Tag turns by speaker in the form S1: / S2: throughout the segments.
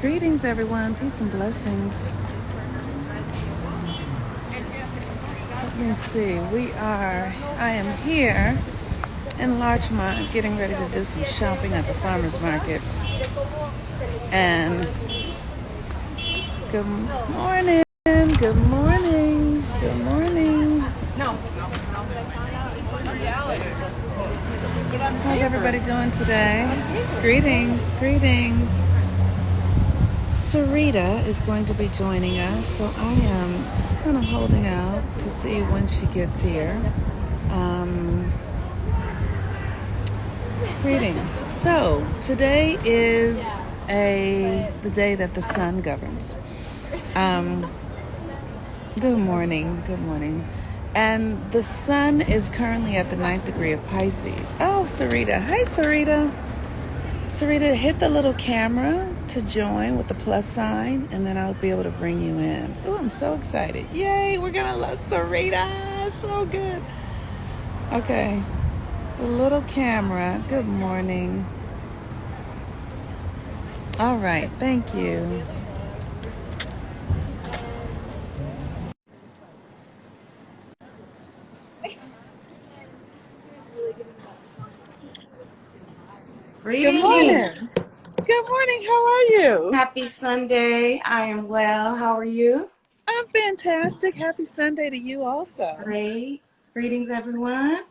S1: Greetings, everyone. Peace and blessings. Let me see. I am here in Larchmont getting ready to do some shopping at the farmer's market. And good morning. Good morning. Good morning. How's everybody doing today? Greetings. Greetings. Sarita is going to be joining us, so I am just kind of holding out to see when she gets here. Greetings. So today is the day that the sun governs. Good morning. Good morning. And the sun is currently at the 9th degree of Pisces. Oh, Sarita. Hi, Sarita. Sarita, hit the little camera to join with the plus sign, and then I'll be able to bring you in. Oh, I'm so excited. Yay, we're going to love Sarita. So good. Okay. The little camera. Good morning. All right. Thank you. Good morning.
S2: Greetings.
S1: Good morning. How are you?
S2: Happy Sunday. I am well. How are you?
S1: I'm fantastic. Happy Sunday to you also.
S2: Great. Greetings, everyone.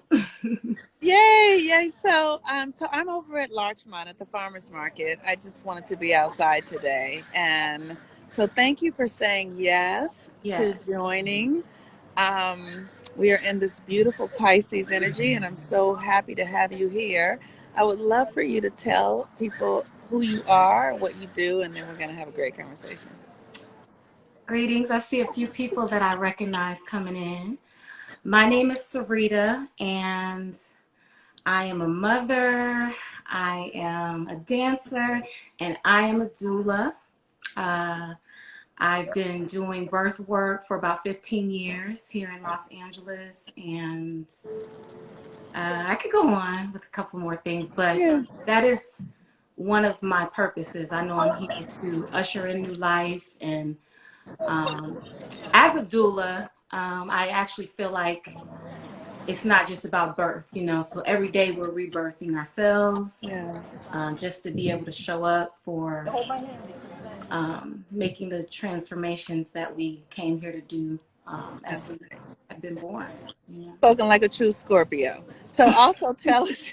S1: Yay, yay. So I'm over at Larchmont at the farmer's market. I just wanted to be outside today. And so thank you for saying yes to
S2: Yes.
S1: joining. We are in this beautiful Pisces energy, and I'm so happy to have you here. I would love for you to tell people who you are, what you do, and then we're going to have a great conversation.
S2: Greetings. I see a few people that I recognize coming in. My name is Sarita, and I am a mother, I am a dancer, and I am a doula. Uh, I've been doing birth work for about 15 years here in Los Angeles, and I could go on with a couple more things, but
S1: Yeah.
S2: that is one of my purposes. I know I'm here to usher in new life, and um, as a doula, I actually feel like it's not just about birth, so every day we're rebirthing ourselves,
S1: Yeah.
S2: just to be able to show up for making the transformations that we came here to do as
S1: That's
S2: we have been born.
S1: spoken like a true Scorpio. So also tell us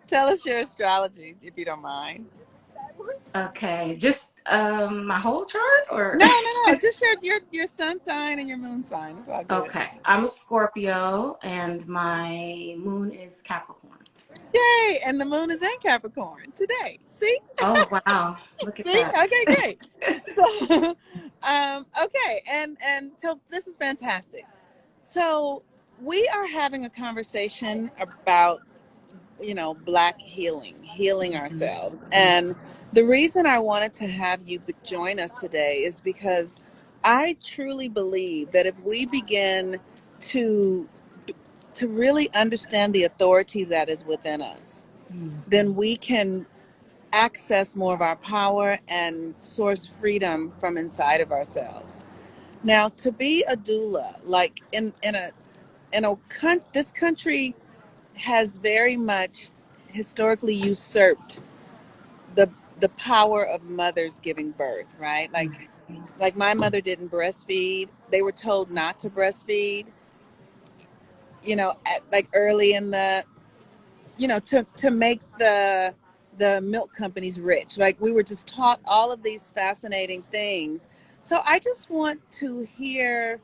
S1: tell us your astrology if you don't mind.
S2: Okay, just my whole chart or
S1: No, no, no. Just your sun sign and your moon sign. It's all good.
S2: okay, I'm a Scorpio and my moon is Capricorn.
S1: Yay! And the moon is in Capricorn today. See?
S2: Oh wow, look at
S1: See?
S2: that.
S1: Okay, great. So, okay, and so this is fantastic. So we are having a conversation about Black healing
S2: Mhm.
S1: ourselves. And the reason I wanted to have you join us today is because I truly believe that if we begin to to really understand the authority that is within us, then
S2: Mhm.
S1: we can access more of our power and source freedom from inside of ourselves. Now, to be a doula, like this country has very much historically usurped the the power of mothers giving birth, right? Like my mother didn't breastfeed. They were told not to breastfeed, like early in the, to make the milk companies rich. Like we were just taught all of these fascinating things. So I just want to hear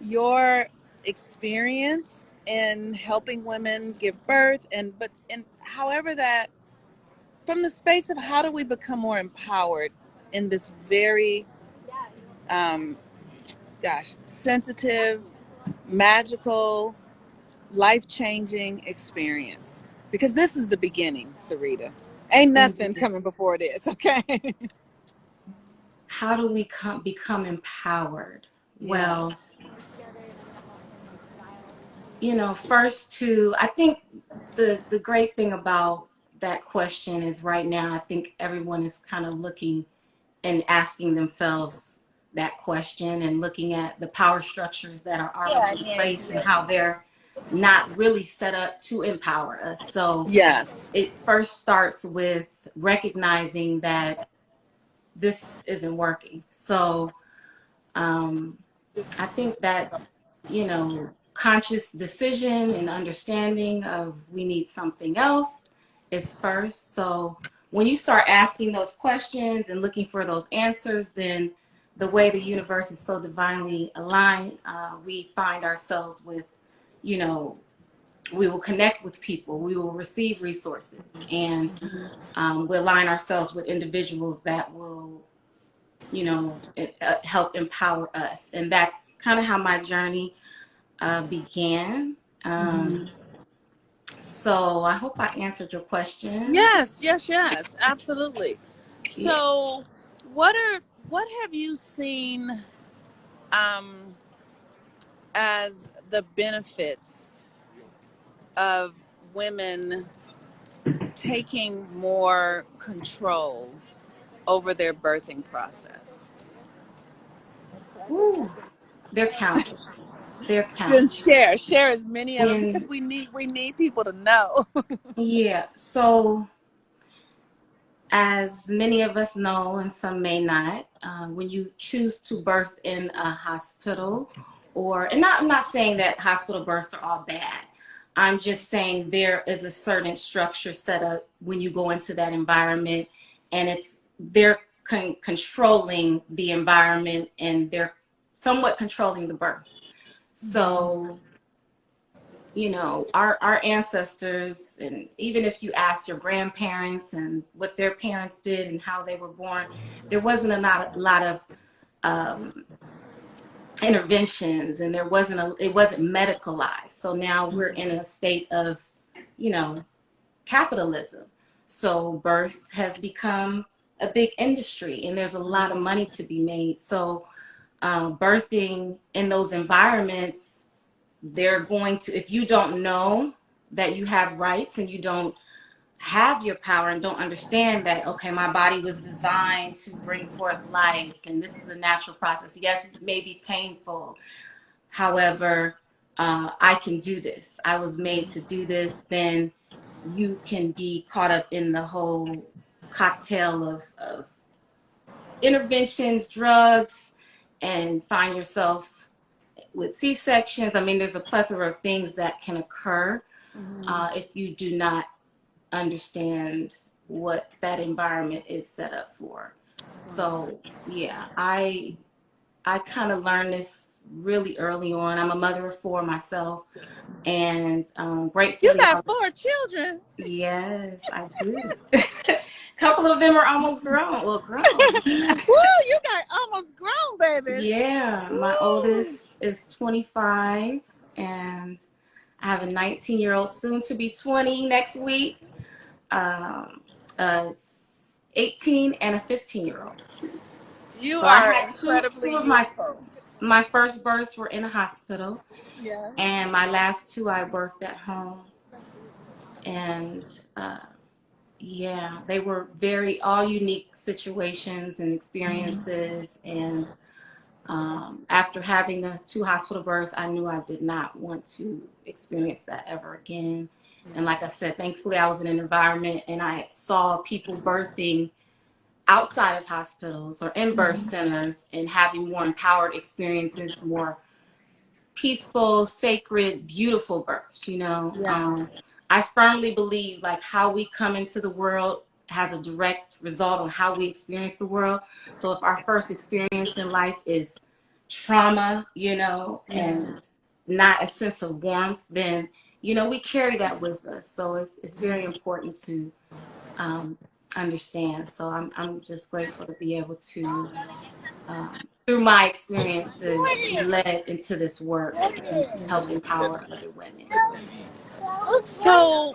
S1: your experience in helping women give birth, and however that, from the space of how do we become more empowered in this very um, sensitive, magical, life-changing experience, because this is the beginning, Sarita. Ain't nothing
S2: Indeed.
S1: coming before this. Okay.
S2: How do we become empowered?
S1: Yes.
S2: Well, first I think the great thing about that question is right now, I think everyone is kind of looking and asking themselves that question and looking at the power structures that are already in place and how they're not really set up to empower us. So
S1: Yes.
S2: it first starts with recognizing that this isn't working. So I think that, conscious decision and understanding of we need something else is first. So when you start asking those questions and looking for those answers, then the way the universe is so divinely aligned, we find ourselves with, you know, we will connect with people, we will receive resources, and we align ourselves with individuals that will, help empower us. And that's kind of how my journey began. So I hope I answered your question.
S1: Yes, yes, yes, absolutely.
S2: Yeah.
S1: So, what have you seen um, as the benefits of women taking more control over their birthing process?
S2: Ooh, they're countless. They're
S1: Then
S2: countless.
S1: share as many of them, because
S2: And
S1: we need people to know.
S2: yeah, so as many of us know, and some may not, when you choose to birth in a hospital, I'm not saying that hospital births are all bad. I'm just saying there is a certain structure set up when you go into that environment, and they're controlling the environment, and they're somewhat controlling the birth. So our ancestors, and even if you ask your grandparents and what their parents did and how they were born, there wasn't a lot of interventions, and it wasn't medicalized. So now we're in a state of, you know, capitalism. So birth has become a big industry, and there's a lot of money to be made. So birthing in those environments, they're going to, if you don't know that you have rights and you don't have your power and don't understand that, okay, my body was designed to bring forth life and this is a natural process. Yes, it may be painful. However, I can do this. I was made to do this. Then you can be caught up in the whole cocktail of interventions, drugs, and find yourself with C-sections. I mean, there's a plethora of things that can occur if you do not understand what that environment is set up for. So yeah, I kind of learned this really early on. I'm a mother of four myself, and
S1: You
S2: gratefully,
S1: got 4 children.
S2: yes, I do. A couple of them are almost grown. Well, grown.
S1: Woo! You got almost grown babies.
S2: Yeah, my
S1: Woo!
S2: oldest is 25, and I have a 19-year-old, soon to be 20 next week, um, a 18, and a 15-year-old.
S1: You
S2: So I
S1: are
S2: had
S1: incredibly
S2: two of
S1: youthful.
S2: my first births were in a hospital,
S1: Yes.
S2: and my last two I birthed at home. And yeah, they were very all unique situations and experiences. And after having the two hospital births, I knew I did not want to experience that ever again. And like I said, thankfully I was in an environment and I saw people birthing outside of hospitals or in birth centers and having more empowered experiences, more peaceful, sacred, beautiful births.
S1: Yes.
S2: I firmly believe like how we come into the world has a direct result on how we experience the world. So if our first experience in life is trauma, and
S1: Yes.
S2: not a sense of warmth, then we carry that with us. So it's very important to um, understand. So I'm just grateful to be able to, through my experiences, be led into this work and to help empower other women.
S1: So,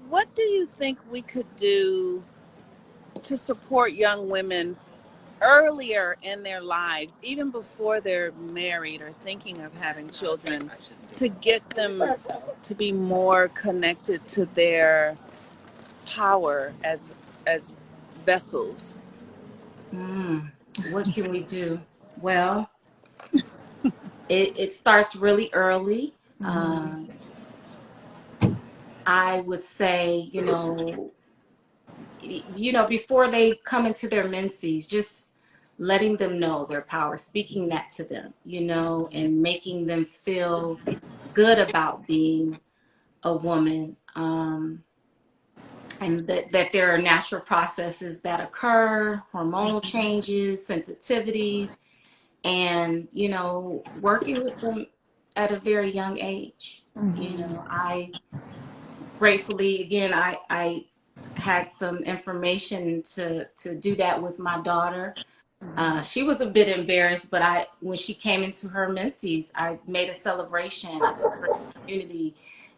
S1: what do you think we could do to support young women earlier in their lives, even before they're married or thinking of having children, to get them to be more connected to their power as vessels?
S2: What can we do? Well, it starts really early. I would say, before they come into their menses, just letting them know their power, speaking that to them, and making them feel good about being a woman. And that there are natural processes that occur, hormonal changes, sensitivities, and, working with them at a very young age. I gratefully, again, I had some information to do that with my daughter. She was a bit embarrassed, but when she came into her menses, I made a celebration. I took her to the community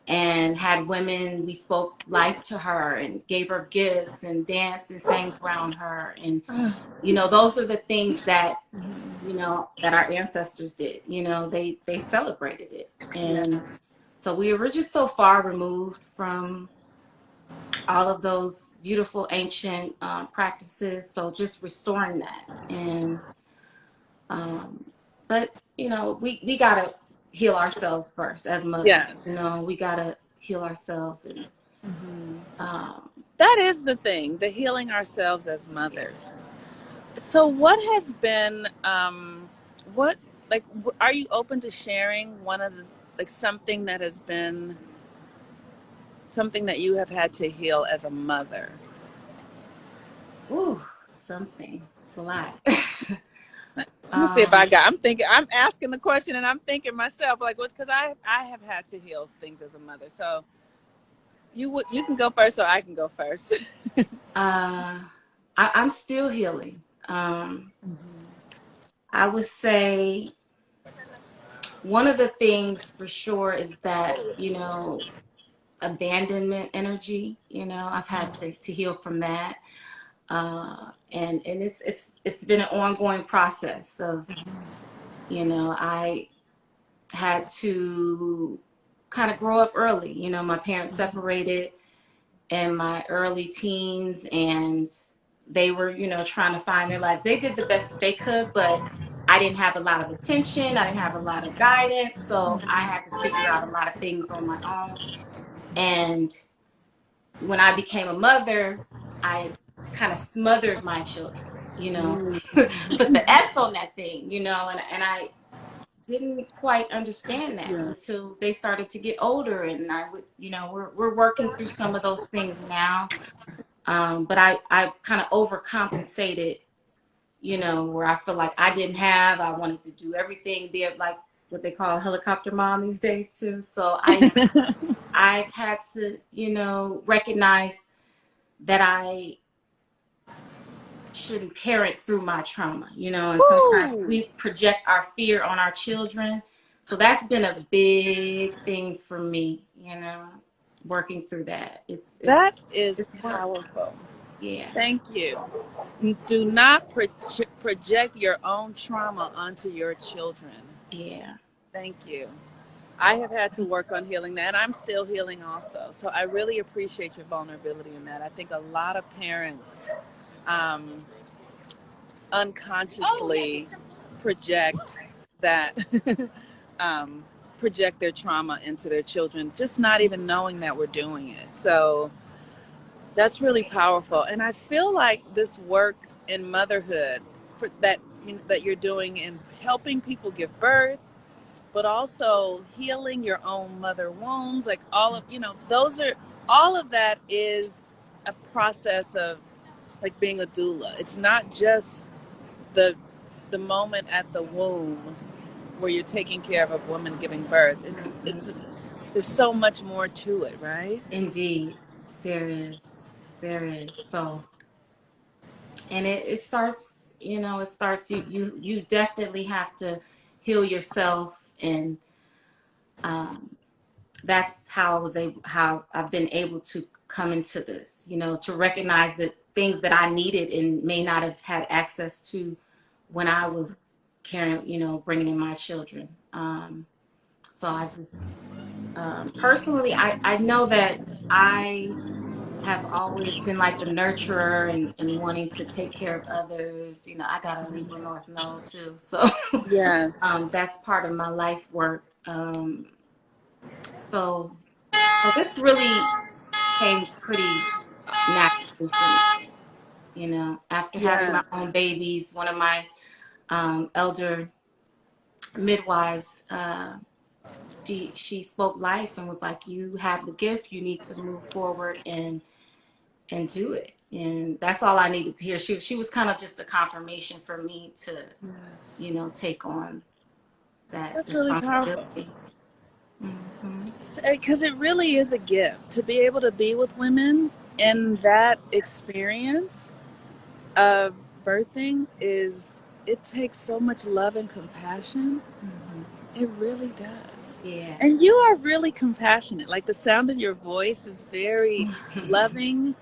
S2: and had women. We spoke life to her and gave her gifts and danced and sang around her. And those are the things that that our ancestors did. They celebrated it, and
S1: Yes.
S2: so we were just so far removed from all of those beautiful ancient practices. So just restoring that. And um, but we gotta heal ourselves first as mothers.
S1: Yes.
S2: We gotta heal ourselves, and um,
S1: That is the thing, the healing ourselves as
S2: yeah.
S1: mothers. So, what has been, what, like, are you open to sharing one of the, like, something that has been something that you have had to heal as a mother?
S2: Ooh, something. It's a lot.
S1: Let me see if I
S2: um,
S1: got. I'm thinking. I'm asking the question, and I'm thinking myself, like, what? Because I have had to heal things as a mother. So you can go first, or I can go first.
S2: I'm still healing. I would say one of the things for sure is that, abandonment energy, I've had to heal from that. And it's been an ongoing process of, I had to kind of grow up early. My parents separated in my early teens, and they were, trying to find their life. They did the best that they could, but I didn't have a lot of attention. I didn't have a lot of guidance. So I had to figure out a lot of things on my own. And when I became a mother, I kind of smothered my children, put the S on that thing, and I didn't quite understand that
S1: Yeah.
S2: until they started to get older. And I would, we're working through some of those things now. But I kind of overcompensated, where I feel like I wanted to do everything, be like what they call a helicopter mom these days too. So I've had to, recognize that I shouldn't parent through my trauma, and sometimes
S1: Woo!
S2: we project our fear on our children. So that's been a big thing for me, working through that.
S1: That is
S2: It's work.
S1: powerful.
S2: Yeah.
S1: Thank you. Do not project your own trauma onto your children.
S2: Yeah.
S1: Thank you. I have had to work on healing that. I'm still healing also. So I really appreciate your vulnerability in that. I think a lot of parents um, unconsciously project that, um, project their trauma into their children, just not even knowing that we're doing it. So that's really powerful. And I feel like this work in motherhood that that you're doing in helping people give birth, but also healing your own mother wounds, like all of those are all of that is a process of like being a doula. It's not just the the moment at the womb where you're taking care of a woman giving birth. It's
S2: Mhm.
S1: there's so much more to it, right?
S2: Indeed, there is. There is. So, and it starts, you definitely have to heal yourself. And that's how I've been able to come into this, to recognize that things that I needed and may not have had access to when I was caring, bringing in my children. So I just, personally, I know that I have always been like the nurturer and wanting to take care of others. You know, I got a Libra North Node too. So
S1: Yes.
S2: that's part of my life work. So, so this really came pretty naturally for me. You know, after having my
S1: Yes.
S2: own babies, one of my elder midwives, she spoke life and was like, "You have the gift. You need to move forward and do it." And that's all I needed to hear. She was kind of just a confirmation for me to,
S1: Yes.
S2: you know, take on that
S1: That's really powerful.
S2: responsibility. Hmm.
S1: Because it really is a gift to be able to be with women in that experience of birthing is it takes so much love and compassion.
S2: Hmm.
S1: It really does.
S2: Yeah.
S1: And you are really compassionate. Like the sound of your voice is very loving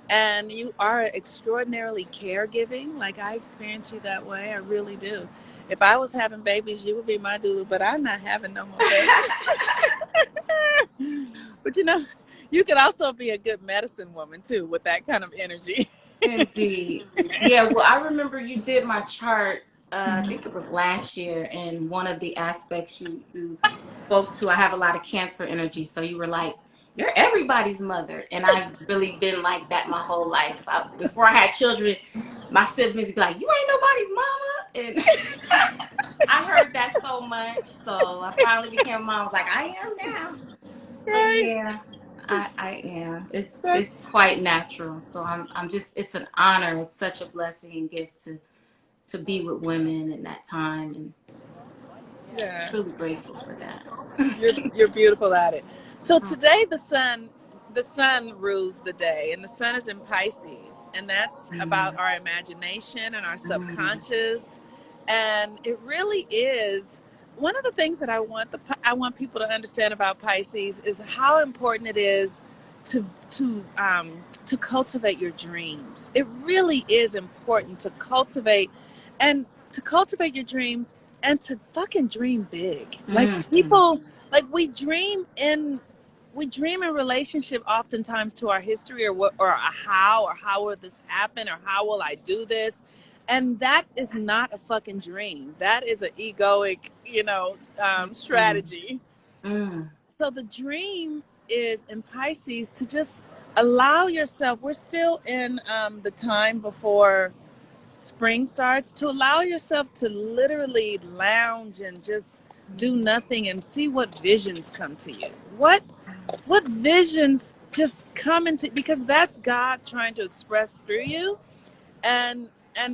S1: and you are extraordinarily caregiving. Like I experience you that way. I really do. If I was having babies, you would be my doula, but I'm not having no more babies. But you know, you could also be a good medicine woman too with that kind of energy.
S2: Indeed. Yeah, well, I remember you did my chart, I think it was last year, and one of the aspects you spoke to, I have a lot of Cancer energy. So you were like, you're everybody's mother. And I've really been like that my whole life. Before I had children, my siblings would be like, you ain't nobody's mama. And I heard that so much. So I finally became a mom. I was like, I am now. But
S1: Right?
S2: yeah, I am. It's
S1: That's
S2: quite natural. So I'm just it's an honor. It's such a blessing and gift to be with women in that time, and
S1: yeah.
S2: truly grateful for that.
S1: You're beautiful at it. So today the sun rules the day and the sun is in Pisces and that's about
S2: Mm,
S1: our imagination and our
S2: mm,
S1: subconscious and it really is one of the things that I want people to understand about Pisces is how important it is to to cultivate your dreams. It really is important to cultivate and to cultivate your dreams and to fucking dream big. Like
S2: mm, mm,
S1: people like we dream in relationship oftentimes to our history or what or how will this happen or how will I do this and that is not a fucking dream. That is an egoic
S2: mm,
S1: strategy.
S2: mm.
S1: So the dream is in Pisces to just allow yourself, we're still in the time before spring starts, to allow yourself to literally lounge and just do nothing and see what visions come to you. What visions just come into, because that's God trying to express through you. And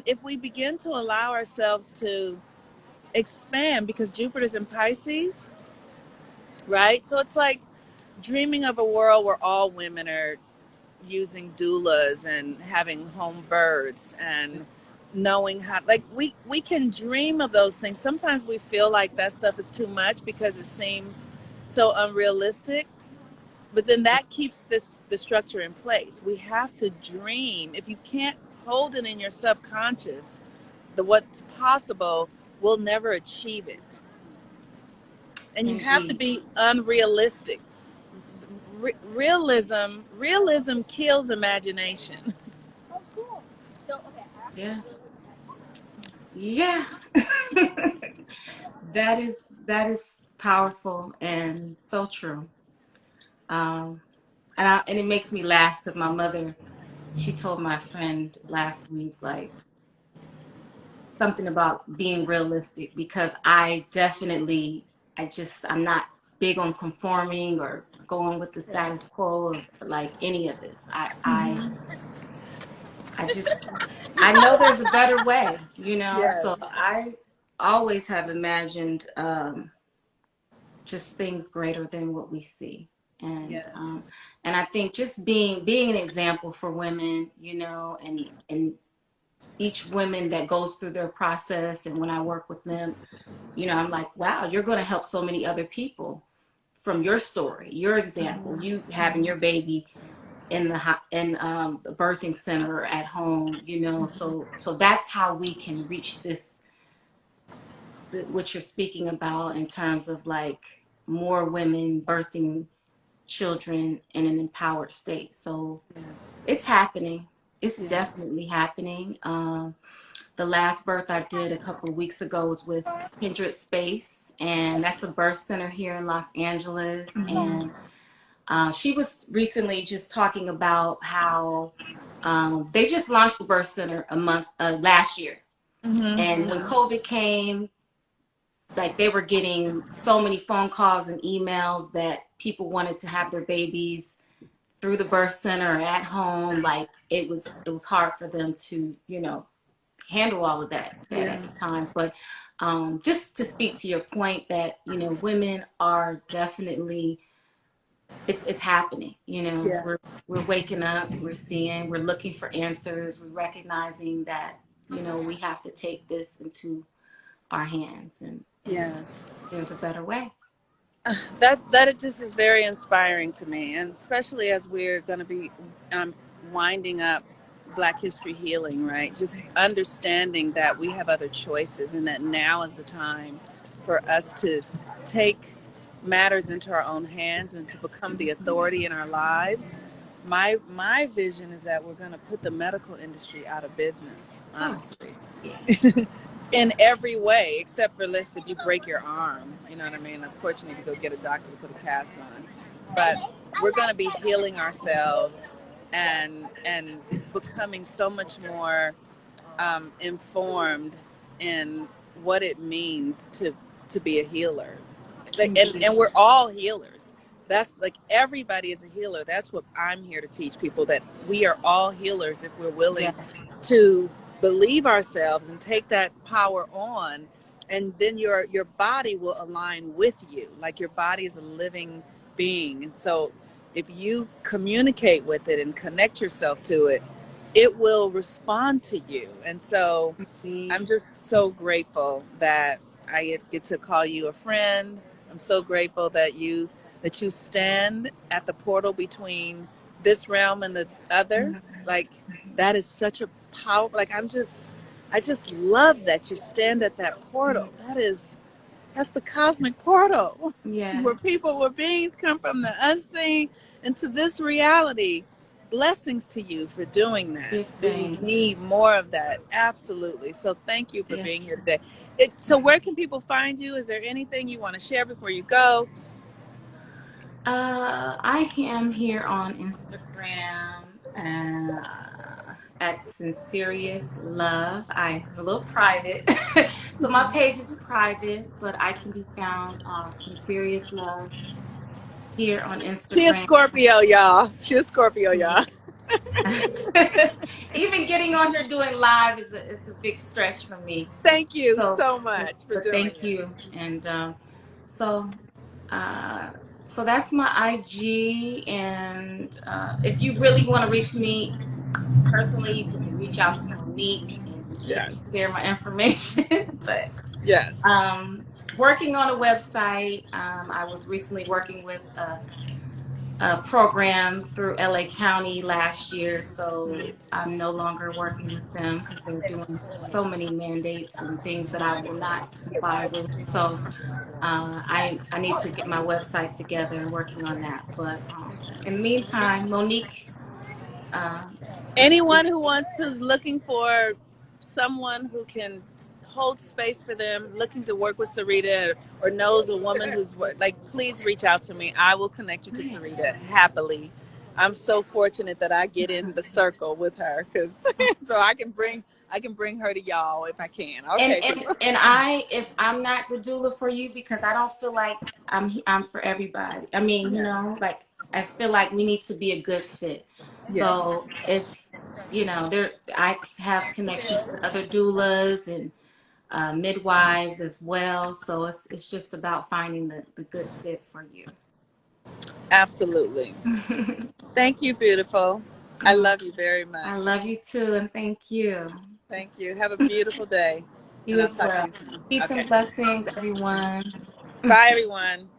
S1: if we begin to allow ourselves to expand, because Jupiter's in Pisces, right? So it's like dreaming of a world where all women are using doulas and having home births and knowing how, like, we can dream of those things. Sometimes we feel like that stuff is too much because it seems so unrealistic, but then that keeps the structure in place. We have to dream. If you can't hold it in your subconscious, the what's possible, we'll never achieve it. And you have to
S2: Indeed.
S1: be unrealistic. Realism kills imagination.
S2: Yes. Yeah. that is powerful and so true. Um, and it makes me laugh because my mother, she told my friend last week, like, something about being realistic, because I'm not big on conforming or going with the status quo of like any of this. I just I know there's a better way, you know. So
S1: Yes.
S2: I always have imagined just things greater than what we see. And
S1: Yes.
S2: and I think just being an example for women, you know, and each woman that goes through their process, and when I work with them, you know, I'm like, wow, you're going to help so many other people from your story, your example, you having your baby in the birthing center or at home, you know. So that's how we can reach what you're speaking about in terms of like more women birthing children in an empowered state. So
S1: Yes.
S2: it's happening. It's
S1: Yeah.
S2: definitely happening. The last birth I did a couple of weeks ago was with Kindred Space, and that's a birth center here in Los Angeles. And she was recently just talking about how they just launched the birth center a month last year. And when COVID came, like they were getting so many phone calls and emails that people wanted to have their babies through the birth center or at home. Like it was hard for them to, handle all of that
S1: Yeah.
S2: at the time. But just to speak to your point that, women are definitely, it's happening.
S1: Yeah.
S2: We're waking up, we're looking for answers, we're recognizing that, we have to take this into our hands, and
S1: Yes.
S2: there's a better way.
S1: That it just is very inspiring to me, and especially as we're going to be winding up Black History Healing, right? Just understanding that we have other choices, and that now is the time for us to take matters into our own hands and to become the authority in our lives. My vision is that we're going to put the medical industry out of business,
S2: Oh,
S1: honestly.
S2: yeah.
S1: In every way, except for, let's if you break your arm, you know what I mean? Of course, you need to go get a doctor to put a cast on. But we're going to be healing ourselves and becoming so much more informed in what it means to be a healer. Like, and
S2: Indeed.
S1: we're all healers. That's like everybody is a healer. That's what I'm here to teach people, that we are all healers if we're willing
S2: Yes.
S1: to believe ourselves and take that power on, and then your body will align with you. Like your body is a living being, and so if you communicate with it and connect yourself to it, it will respond to you. And so
S2: Indeed.
S1: I'm just so grateful that I get to call you a friend. I'm so grateful that you stand at the portal between this realm and the other. Like that is such a power. Like I just love that you stand at that portal. That's the cosmic portal
S2: Yes.
S1: where beings come from the unseen into this reality. Blessings to you for doing that.
S2: Give
S1: We
S2: thanks.
S1: need more of that. Absolutely. So thank you for
S2: Yes.
S1: being here today. So where can people find you? Is there anything you want to share before you go?
S2: I am here on Instagram at Sincerious Love. I'm a little private, so my page is private, but I can be found Sincerious Love here on
S1: She is
S2: Instagram.
S1: Scorpio, y'all. She is Scorpio,
S2: Yeah.
S1: y'all.
S2: Even getting on here doing live is a big stretch for me.
S1: Thank you
S2: So,
S1: so
S2: but,
S1: much for
S2: but
S1: doing
S2: thank
S1: it.
S2: you. And so, uh, so that's my IG. And if you really want to reach me personally, you can reach out to Monique, and she
S1: Yes.
S2: can share my information. But
S1: Yes.
S2: working on a website. I was recently working with program through LA County last year, so I'm no longer working with them because they're doing so many mandates and things that I will not comply with. So I need to get my website together and working on that. But in the meantime, Monique, you can
S1: Anyone
S2: reach.
S1: who's looking for someone who can hold space for them, looking to work with Sarita, or knows a woman who's like, please reach out to me. I will connect you to
S2: Yeah.
S1: Sarita happily. I'm so fortunate that I get in the circle with her, because so I can bring her to y'all if I can.
S2: and
S1: Okay,
S2: and
S1: people.
S2: and if I'm not the doula for you, because I don't feel like I'm for everybody. I mean,
S1: Yeah.
S2: like I feel like we need to be a good fit.
S1: Yeah.
S2: So if there, I have connections to other doulas and midwives as well. So it's just about finding the good fit for you.
S1: Absolutely. Thank you, beautiful. I
S2: Oh,
S1: love you very
S2: I
S1: much.
S2: love you too, and thank you.
S1: Thank you. Have a beautiful day,
S2: You
S1: and I'll
S2: as
S1: talk to
S2: well.
S1: you soon.
S2: Peace
S1: Okay.
S2: and blessings, everyone.
S1: Bye, everyone.